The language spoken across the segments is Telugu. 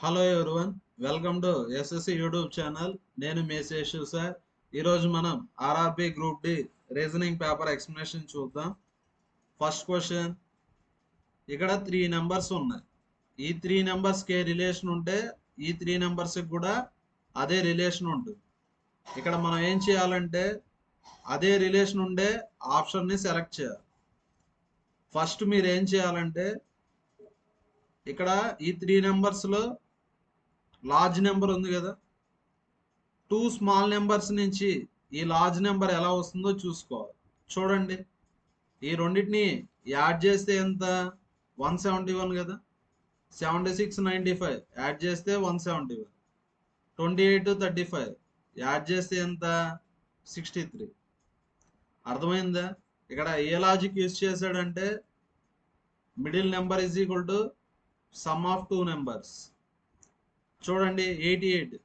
Hello everyone, welcome to SSC YouTube channel. నేను మీ శేషు సార్. ఈరోజు మనం RRB group D reasoning paper explanation చూద్దాం. ఫస్ట్ క్వశ్చన్, ఇక్కడ 3 నెంబర్స్ ఉన్నాయి. ఈ 3 నెంబర్స్కి రిలేషన్ ఉంటే ఈ 3 నెంబర్స్కి కూడా అదే రిలేషన్ ఉంటుంది. ఇక్కడ మనం ఏం చేయాలంటే అదే రిలేషన్ ఉండే ఆప్షన్ని సెలెక్ట్ చేయాలి. ఫస్ట్ మీరు ఏం చేయాలంటే ఇక్కడ ఈ 3 నెంబర్స్లో లార్జ్ నెంబర్ ఉంది కదా, 2 స్మాల్ నెంబర్స్ నుంచి ఈ లార్జ్ నెంబర్ ఎలా వస్తుందో చూసుకోవాలి. చూడండి, ఈ రెండింటిని యాడ్ చేస్తే ఎంత? 171 కదా. 76 95 యాడ్ చేస్తే 171. 28 35 యాడ్ చేస్తే ఎంత? 63. అర్థమైందా? ఇక్కడ ఏ లాజిక్ యూజ్ చేశాడంటే middle number is equal to some of 2 numbers. చూడండి, 88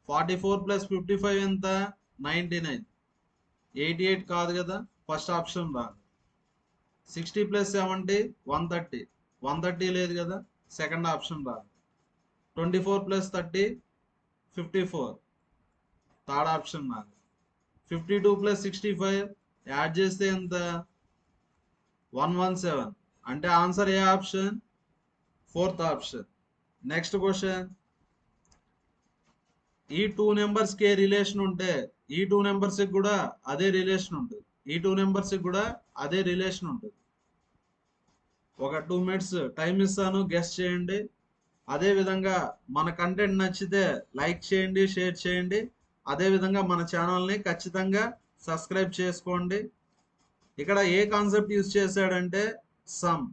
44 ప్లస్ 55 ఎంత? 99. 88 కాదు కదా, ఫస్ట్ ఆప్షన్ రాదు. 60 ప్లస్ 70 130. 130 లేదు కదా, సెకండ్ ఆప్షన్ రాదు. 24 ప్లస్ 30 54, థర్డ్ ఆప్షన్ రాదు. 52 ప్లస్ 65 యాడ్ చేస్తే ఎంత? 117. అంటే ఆన్సర్ ఏ option? Fourth option. Next question, ఈ 2 నెంబర్స్కి రిలేషన్ ఉంటే ఈ 2 నెంబర్స్కి కూడా అదే రిలేషన్ ఉంటుంది. ఈ 2 నెంబర్స్కి కూడా అదే రిలేషన్ ఉంటుంది. ఒక 2 మినిట్స్ టైం ఇస్తాను, గెస్ చేయండి. అదేవిధంగా మన కంటెంట్ నచ్చితే లైక్ చేయండి, షేర్ చేయండి. అదేవిధంగా మన ఛానల్ని ఖచ్చితంగా సబ్స్క్రైబ్ చేసుకోండి. ఇక్కడ ఏ కాన్సెప్ట్ యూజ్ చేశాడంటే సమ్.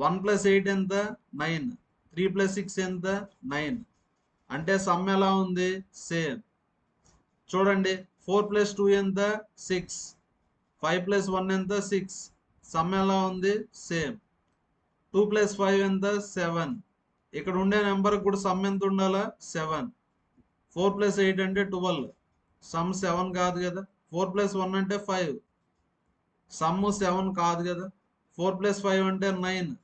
1 ప్లస్ 8 ఎంత? 9. 3 ప్లస్ 6 ఎంత? 9. అంటే సమ్ ఎలా ఉంది? సేమ్. చూడండి, 4 ప్లస్ 2 ఎంత? 6. 5 ప్లస్ 1 ఎంత? 6. సమ్ ఎలా ఉంది? సేమ్. 2 ప్లస్ 5 ఎంత? 7. ఇక్కడ ఉండే నెంబర్ కూడా సమ్ ఎంత ఉండాలా? 7. 4 ప్లస్ 8 అంటే 12. సమ్ 7 కాదు కదా. 4 ప్లస్ 1 అంటే 5. సమ్ 7 కాదు కదా. 4 ప్లస్ 5 అంటే 9.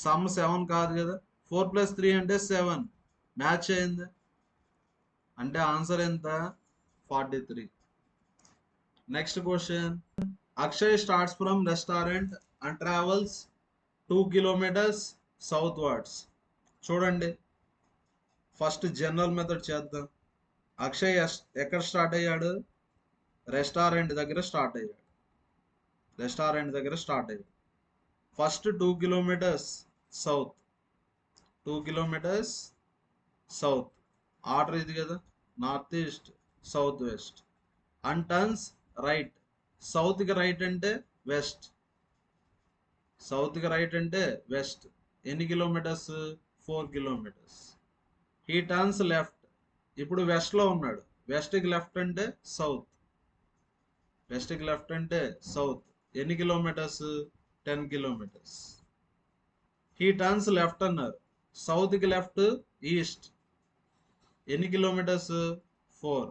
సమ్ 7 కాదు కదా. 4 ప్లస్ 3 అంటే 7. మ్యాచ్ అయింది. అంటే ఆన్సర్ ఎంత? 43. Next question, Akshay starts from restaurant and travels 2 kilometres southwards. చూడండి, ఫస్ట్ జనరల్ మెథడ్ చేద్దాం. అక్షయ్ ఎక్కడ స్టార్ట్ అయ్యాడు? రెస్టారెంట్ దగ్గర స్టార్ట్ అయ్యాడు. First 2 kilometres south. 2 kilometres south. Order ఇది కదా, north east, south west. And turns right. సౌత్కి రైట్ అంటే వెస్ట్. ఎన్ని kilometres? 4 kilometres. He turns left. ఇప్పుడు వెస్ట్లో ఉన్నాడు. వెస్ట్కి లెఫ్ట్ అంటే సౌత్. ఎన్ని kilometres? 10 kilometres. He turns left అన్నారు. సౌత్కి లెఫ్ట్ ఈస్ట్. ఎన్ని కిలోమీటర్స్? 4.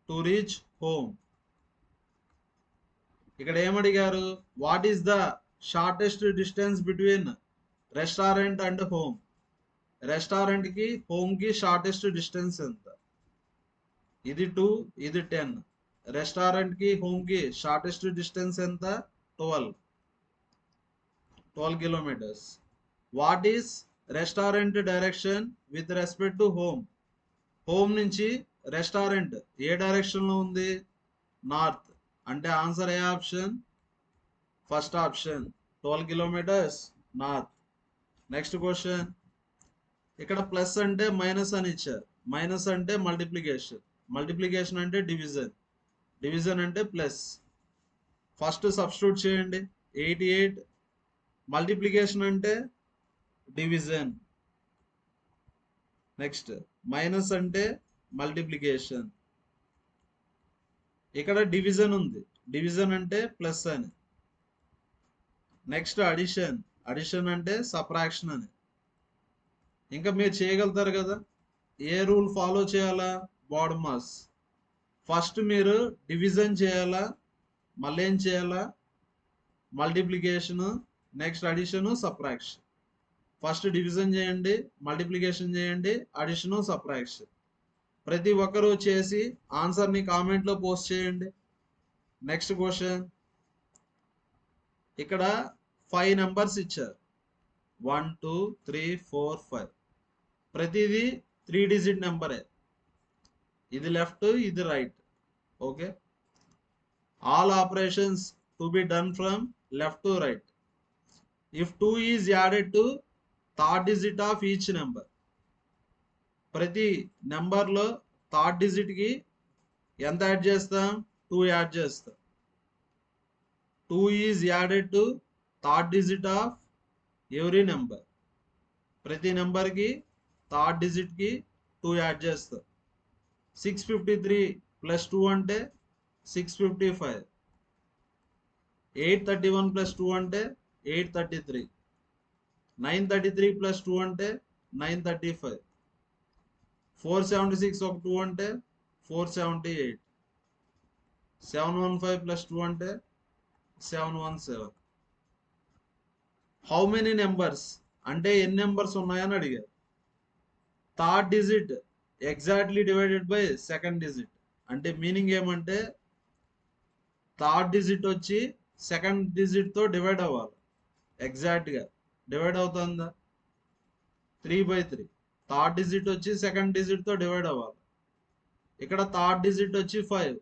To reach home. ఇక్కడ ఏమడిగారు? What is the shortest distance between restaurant and home. రెస్టారెంట్కి హోమ్కి షార్టెస్ట్ డిస్టెన్స్ ఎంత? ఇది 2, ఇది 10. రెస్టారెంట్కి హోమ్కి షార్టెస్ట్ డిస్టెన్స్ ఎంత? 12 kilometres. What is restaurant direction with respect to home. Home నుంచి రెస్టారెంట్ ఏ డైరెక్షన్లో ఉంది? నార్త్. అంటే ఆన్సర్ ఏ option? First option. 12 kilometres north. Next question, ఇక్కడ ప్లస్ అంటే మైనస్ అని ఇచ్చారు. మైనస్ అంటే మల్టిప్లికేషన్ అంటే డివిజన్ అంటే ప్లస్. ఫస్ట్ సబ్స్టిట్యూట్ చేయండి. 88 మల్టిప్లికేషన్ అంటే డివిజన్. నెక్స్ట్ మైనస్ అంటే మల్టిప్లికేషన్. ఇక్కడ డివిజన్ ఉంది, డివిజన్ అంటే ప్లస్ అని. నెక్స్ట్ అడిషన్ అంటే సబ్ట్రాక్షన్ అని. ఇంకా మీరు చేయగలుగుతారు కదా. ఏ రూల్ ఫాలో చేయాలా? బాడమాస్. ఫస్ట్ మీరు డివిజన్ చేయాలా, మళ్ళీ ఏం చేయాలా? Multiplication, next addition subtraction. First division చేయండి, మల్టిప్లికేషన్ చేయండి, అడిషన్ సబ్ట్రాక్షన్. ప్రతి ఒక్కరూ చేసి ఆన్సర్ని కామెంట్లో పోస్ట్ చేయండి. నెక్స్ట్ క్వశ్చన్, ఇక్కడ 5 నెంబర్స్ ఇచ్చారు, 1 2 3 4 5. ప్రతిదీ 3 డిజిట్ నెంబరే. ఇది లెఫ్ట్, ఇది right. Okay, all operations to be done from left to right. If 2 is added to third digit of each number. ప్రతి నెంబర్లో థర్డ్ డిజిట్కి ఎంత యాడ్ చేస్తాం? 2 యాడ్ చేస్తాం. 2 is added to third digit of every number. ప్రతి నెంబర్కి థర్డ్ డిజిట్కి 2 యాడ్ చేస్తాం. 653 ప్లస్ 2 అంటే 655. 831 ప్లస్ 2 అంటే 833. 933 ప్లస్ 2 అంటే 935. 476 ఒక 2 అంటే 478. 715 ప్లస్ 2 అంటే 717. హౌ మెనీ నెంబర్స్ అంటే ఎన్ని నెంబర్స్ ఉన్నాయని అడిగారు. Third digit exactly divided by second digit. అంటే మీనింగ్ ఏమంటే థర్డ్ డిజిట్ వచ్చి సెకండ్ డిజిట్తో డివైడ్ అవ్వాలి. ఎగ్జాక్ట్గా డివైడ్ అవుతుందా? 3/3. థర్డ్ డిజిట్ వచ్చి సెకండ్ డిజిట్తో డివైడ్ అవ్వాలి. ఇక్కడ థర్డ్ డిజిట్ వచ్చి 5,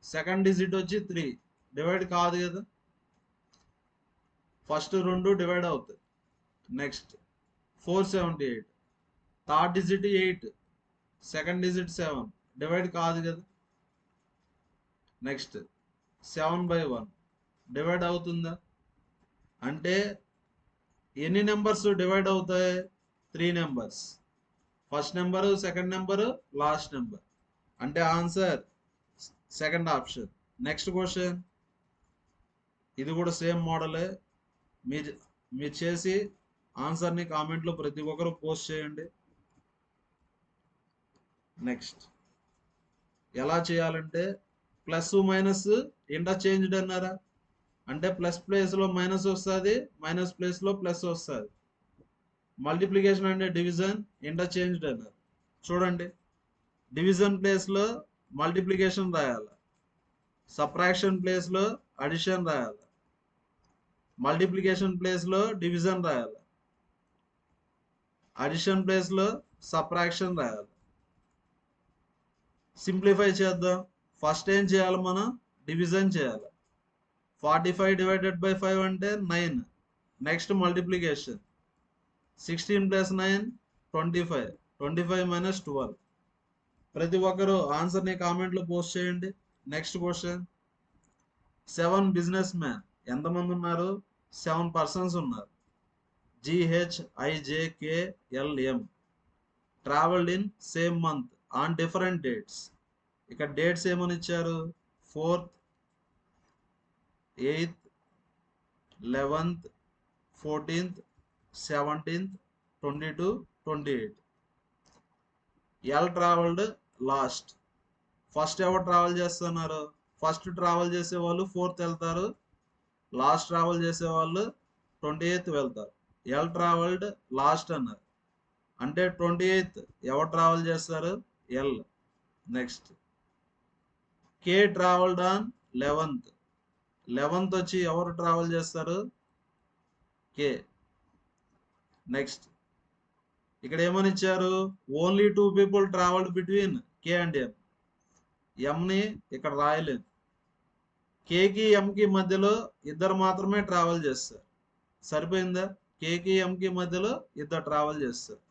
సెకండ్ డిజిట్ వచ్చి 3. డివైడ్ కాదు కదా. ఫస్ట్ 2 డివైడ్ అవుతాయి. Next 478. Third digit 8, second digit 7. Divide కాదు కదా. నెక్స్ట్ 7/1 డివైడ్ అవుతుందా? అంటే ఎన్ని నెంబర్స్ డివైడ్ అవుతాయి? 3 numbers. First number, second number, last number. అంటే answer second option. Next question, ఇది కూడా సేమ్ మోడలే. మీరు చేసి ఆన్సర్ని కామెంట్లో ప్రతి ఒక్కరు పోస్ట్ చేయండి. నెక్స్ట్ ఎలా చేయాలంటే ప్లస్ మైనస్ ఇంటర్చేంజ్డ్ అన్నారా, అంటే ప్లస్ ప్లేస్లో మైనస్ వస్తుంది, మైనస్ ప్లేస్లో ప్లస్ వస్తుంది. మల్టిప్లికేషన్ అంటే డివిజన్, ఇంటర్చేంజ్డ్ అన్నారు. చూడండి, డివిజన్ ప్లేస్లో మల్టిప్లికేషన్ రాయాలి, సబ్ట్రాక్షన్ ప్లేస్లో అడిషన్ రాయాలి, మల్టిప్లికేషన్ ప్లేస్లో డివిజన్ రాయాలి, అడిషన్ ప్లేస్లో సబ్ట్రాక్షన్ రాయాలి. సింప్లిఫై చేద్దాం. ఫస్ట్ ఏం చేయాలి? మనం డివిజన్ చేయాలి. 45 డివైడెడ్ బై 5 అంటే 9. Next multiplication, 16 plus 9 25. 25 మైనస్ 12. ప్రతి ఒక్కరు ఆన్సర్ని కామెంట్లో పోస్ట్ చేయండి. నెక్స్ట్ క్వశ్చన్, 7 బిజినెస్ మ్యాన్ ఎంతమంది ఉన్నారు? 7 పర్సన్స్ ఉన్నారు. GHIJKLM travelled in same month on different dates. ఇక్కడ డేట్స్ ఏమని ఇచ్చారు? 4th, 8th, 11th, 14th, 17th, 22, 28. L travelled last. First ఎవరు ట్రావెల్ చేస్తున్నారు? ఫస్ట్ ట్రావెల్ చేసే వాళ్ళు 4th వెళ్తారు, లాస్ట్ ట్రావెల్ చేసే వాళ్ళు 28th వెళ్తారు. ఎల్ ట్రావెల్డ్ లాస్ట్ అన్నారు, అంటే 28th ఎవరు ట్రావెల్ చేస్తారు? L. Next K travelled on 11th. 11th వచ్చి ఎవరు ట్రావెల్ చేస్తారు? కే. నెక్స్ట్ ఇక్కడ ఏమని ఇచ్చారు? Only 2 people travelled between K and M. ఎంని ఇక్కడ రాయలేదు. కేకి ఎంకి మధ్యలో ఇద్దరు మాత్రమే ట్రావెల్ చేస్తారు. సరిపోయిందా? కేకి ఎంకి మధ్యలో ఇద్దరు ట్రావెల్ చేస్తారు.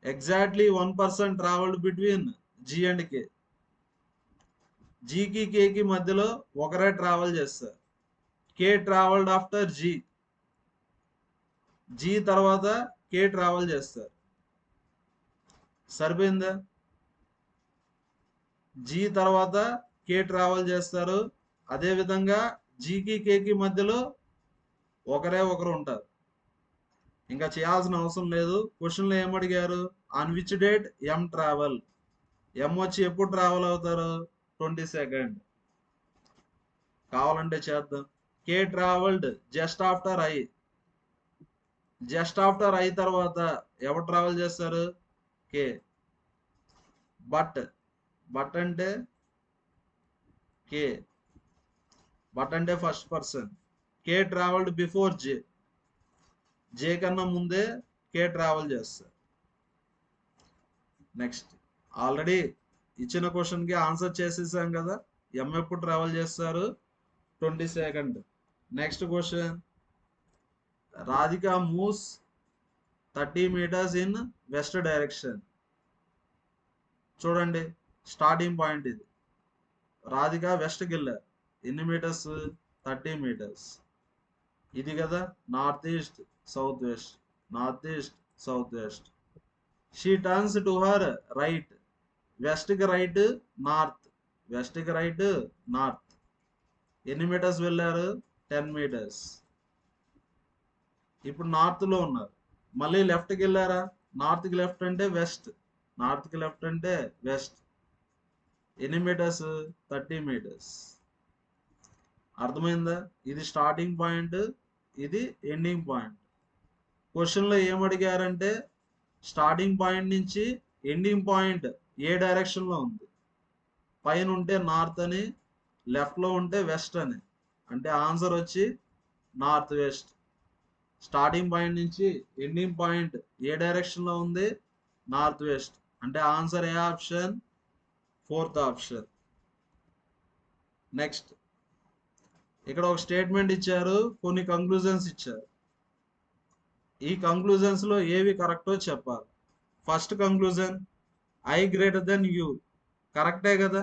Exactly 1 person travelled between G and K. జీకి కేకి మధ్యలో ఒకరే ట్రావెల్ చేస్తారు. K travelled after G. జీ తర్వాత కే ట్రావెల్ చేస్తారు. సరిపోయిందా? జీ తర్వాత కే ట్రావెల్ చేస్తారు. అదేవిధంగా జీకి కేకి మధ్యలో ఒకరే ఒకరు ఉంటారు. ఇంకా చేయాల్సిన అవసరం లేదు. క్వశ్చన్లో ఏమడిగారు? On which date M travel. M వచ్చి ఎప్పుడు ట్రావెల్ అవుతారు? 22nd. కావాలంటే చేద్దాం. K travelled just after I. Just after I తర్వాత ఎవరు ట్రావెల్ చేస్తారు? కే. బట్, బట్ అంటే కే, బట్ అంటే first person. K travelled before J. J కన్నా ముందే కే ట్రావెల్ చేస్తారు. నెక్స్ట్, ఆల్రెడీ ఇచ్చిన క్వశ్చన్కి ఆన్సర్ చేసేసాం కదా. ఎం ఎప్పుడు ట్రావెల్ చేస్తారు? 22nd. Next question, Radhika moves 30 meters in west direction. చూడండి, స్టార్టింగ్ పాయింట్ ఇది. రాధిక వెస్ట్కి వెళ్ళారు. ఎన్ని మీటర్స్? 30 meters. ఇది కదా north east south west, north east south west. She turns to her right. వెస్ట్కి రైట్ నార్త్, వెస్ట్కి రైట్ నార్త్. ఎన్ని మీటర్స్ వెళ్ళారు? 10 meters. ఇప్పుడు నార్త్లో ఉన్నారు. మళ్ళీ లెఫ్ట్కి వెళ్ళారా? నార్త్కి లెఫ్ట్ అంటే వెస్ట్, నార్త్కి లెఫ్ట్ అంటే వెస్ట్. ఎన్ని మీటర్స్? 30 meters. అర్థమైందా? ఇది స్టార్టింగ్ పాయింట్, ఇది ఎండింగ్ పాయింట్. క్వశ్చన్లో ఏమడిగారంటే స్టార్టింగ్ పాయింట్ నుంచి ఎండింగ్ పాయింట్ ఏ డైరెక్షన్లో ఉంది? పైన ఉంటే నార్త్ అని, లెఫ్ట్లో ఉంటే వెస్ట్ అని. అంటే ఆన్సర్ వచ్చి నార్త్ వెస్ట్. స్టార్టింగ్ పాయింట్ నుంచి ఎండింగ్ పాయింట్ ఏ డైరెక్షన్లో ఉంది? North west. అంటే ఆన్సర్ ఏ ఆప్షన్? 4th option. నెక్స్ట్, ఇక్కడ ఒక స్టేట్మెంట్ ఇచ్చారు, కొన్ని కంక్లూజన్స్ ఇచ్చారు. ఈ కంక్లూజన్స్ లో ఏవి కరెక్టో చెప్పాలి. First conclusion, I greater then you. కరెక్టే కదా.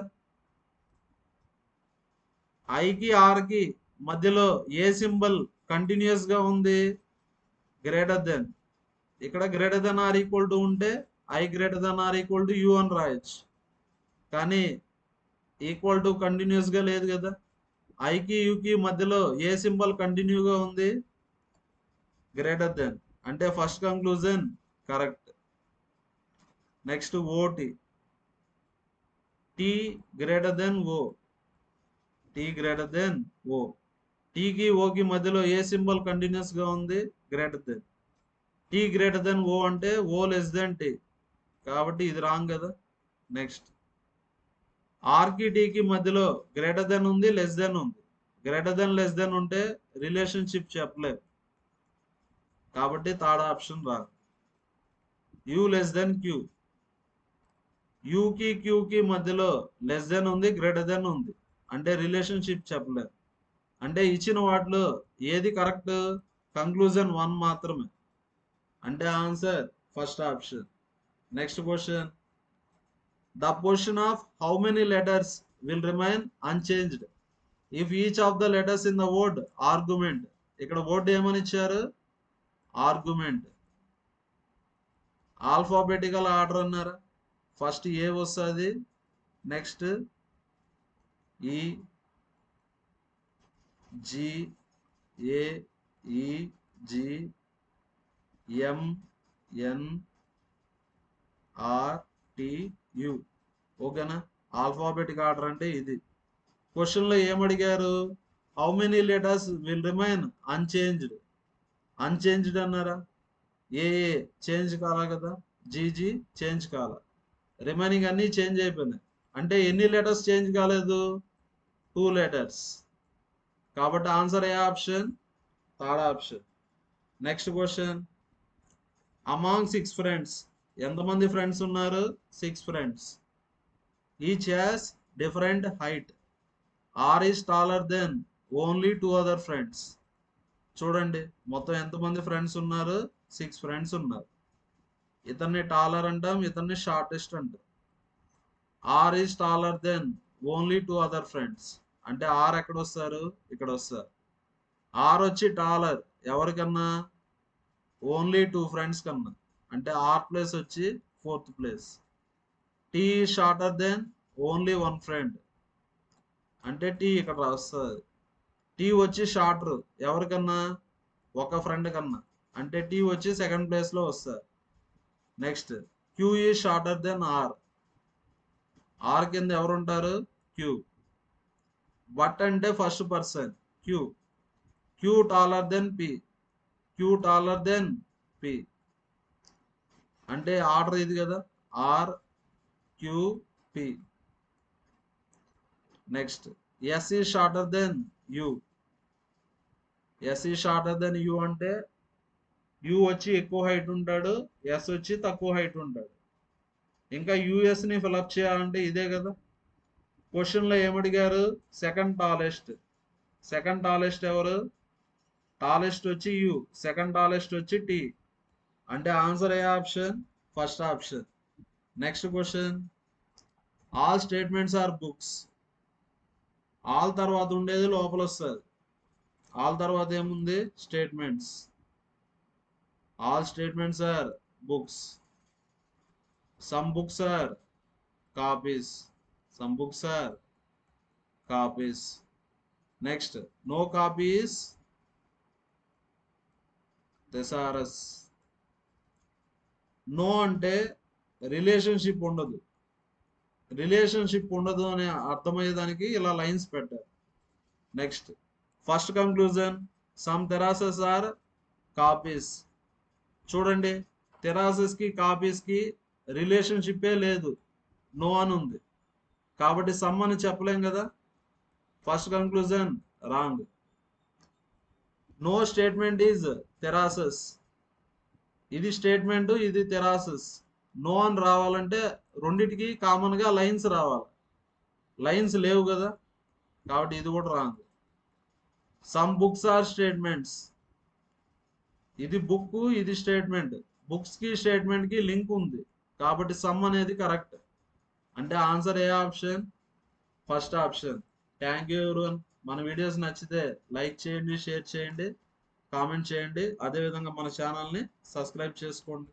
ఐకి ఆర్కి మధ్యలో ఏ సింబల్ కంటిన్యూస్ గా ఉంది? Greater than. ఇక్కడ greater than or equal to ఉంటే I greater than or equal to U అని రాయొచ్చు. కానీ ఈక్వల్ టు కంటిన్యూస్ గా లేదు కదా. ఐకి యూకి మధ్యలో ఏ సింబల్ కంటిన్యూగా ఉంది? Greater than. అంటే first conclusion correct. Next, O T. T greater than O, T greater than O. టీకి ఓకి మధ్యలో ఏ సింబల్ కంటిన్యూస్ గా ఉంది? Greater than. T greater than O అంటే ఓ లెస్ దెన్ టీ, కాబట్టి ఇది రాంగ్ కదా. నెక్స్ట్, ఆర్కి టీకి మధ్యలో గ్రేటర్ దెన్ ఉంది, లెస్ దెన్ ఉంది. గ్రేటర్ దెన్ లెస్ దెన్ ఉంటే రిలేషన్షిప్ చెప్పలేదు, కాబట్టి third option wrong. U less than Q. యూకి క్యూకి మధ్యలో లెస్ దెన్ ఉంది, గ్రేటర్ దెన్ ఉంది, అంటే రిలేషన్షిప్ చెప్పలేదు. అంటే ఇచ్చిన వాటిలో ఏది కరెక్ట్? కంక్లూజన్ 1 మాత్రమే. అంటే answer first option. Next question, the position of how many letters will remain unchanged if each of the letters in the word argument. ఇక్కడ వర్డ్ ఏమని ఇచ్చారు? ఆర్గ్యుమెంట్. ఆల్ఫాబెటికల్ ఆర్డర్ అన్నారా? ఫస్ట్ ఏ వస్తుంది, next E, G, A, E, G, M, N, R, T, U. ఓకేనా? ఆల్ఫాబెటిక్ ఆర్డర్ అంటే ఇది. క్వశ్చన్లో ఏమడిగారు? How many letters will remain unchanged. Unchanged అన్నారా? ఏ చేంజ్ కాలా కదా, జీజీ చేంజ్ కాలా, రిమైనింగ్ అన్ని చేంజ్ అయిపోయినాయి. అంటే ఎన్ని లెటర్స్ చేంజ్ కాలేదు? 2 letters. కాబట్టి ఆన్సర్ ఏ option? Third option. Next question, among 6 friends. ఎంతమంది ఫ్రెండ్స్ ఉన్నారు? 6 friends. Each has different height. R is taller than only 2 other friends. చూడండి, మొత్తం ఎంతమంది ఫ్రెండ్స్ ఉన్నారు? 6 friends ఉన్నారు. ఇతన్ని టాలర్ అంటాం, ఇతన్ని షార్టెస్ట్ అంటాం. R is taller than only 2 other friends. అంటే ఆర్ ఎక్కడ వస్తారు? ఇక్కడ వస్తారు. ఆర్ వచ్చి టాలర్ ఎవరికన్నా? ఓన్లీ 2 friends కన్నా. అంటే ఆర్ ప్లేస్ వచ్చి 4th place. T shorter than only 1 friend. అంటే టీ ఇక్కడ వస్తుంది. టీ వచ్చి షార్టర్ ఎవరికన్నా? ఒక ఫ్రెండ్ కన్నా. అంటే టీ వచ్చి 2nd place లో వస్తారు. Next, Q is shorter than R. R కింద ఎవరు ఉంటారు? క్యూ. బట్ అంటే first person Q. Q taller than P, Q taller than P అంటే ఆర్డర్ ఇది కదా, R Q P. Next S is shorter than U, S is shorter than U అంటే యు వచ్చి ఎక్కువ హైట్ ఉంటాడు, ఎస్ వచ్చి తక్కువ హైట్ ఉంటాడు. ఇంకా యుఎస్ని ఫిలప్ చేయాలంటే ఇదే కదా. క్వశ్చన్లో ఏమడిగారు, సెకండ్ టాలెస్ట్. సెకండ్ టాలెస్ట్ ఎవరు, టాలెస్ట్ వచ్చి యు, సెకండ్ టాలెస్ట్ వచ్చి టీ. అంటే answer A option, first option. Next question, all statements are books. All తర్వాత ఉండేది లోపల వస్తుంది. ఆల్ తర్వాత ఏముంది, statements. All statements are books. Some books are copies, some books are copies. Next no copies thesaurus. No అంటే రిలేషన్షిప్ ఉండదు, రిలేషన్షిప్ ఉండదు అని అర్థమయ్యేదానికి ఇలా లైన్స్ పెట్టారు. Next first conclusion, some తెరాసెస్ are copies. చూడండి, తెరాసెస్ కి కాపీస్ కి రిలేషన్షిప్పే లేదు, నో అని ఉంది కాబట్టి సమ్ అని చెప్పలేం కదా. First conclusion wrong. No statement is thesauruses. ఇది స్టేట్మెంట్, ఇది తెరాసెస్. నో అని రావాలంటే రెండిటికి కామన్ గా లైన్స్ రావాలి, లైన్స్ లేవు కదా కాబట్టి ఇది కూడా wrong. Some books are statements. ఇది బుక్, ఇది స్టేట్మెంట్. బుక్స్ కి స్టేట్మెంట్ కి లింక్ ఉంది కాబట్టి సమ్ అనేది కరెక్ట్. అంటే answer A option, first option. Thank you everyone. మన వీడియోస్ నచ్చితే లైక్ చేయండి, షేర్ చేయండి, కామెంట్ చేయండి. అదేవిధంగా మన ఛానల్ని సబ్స్క్రైబ్ చేసుకోండి.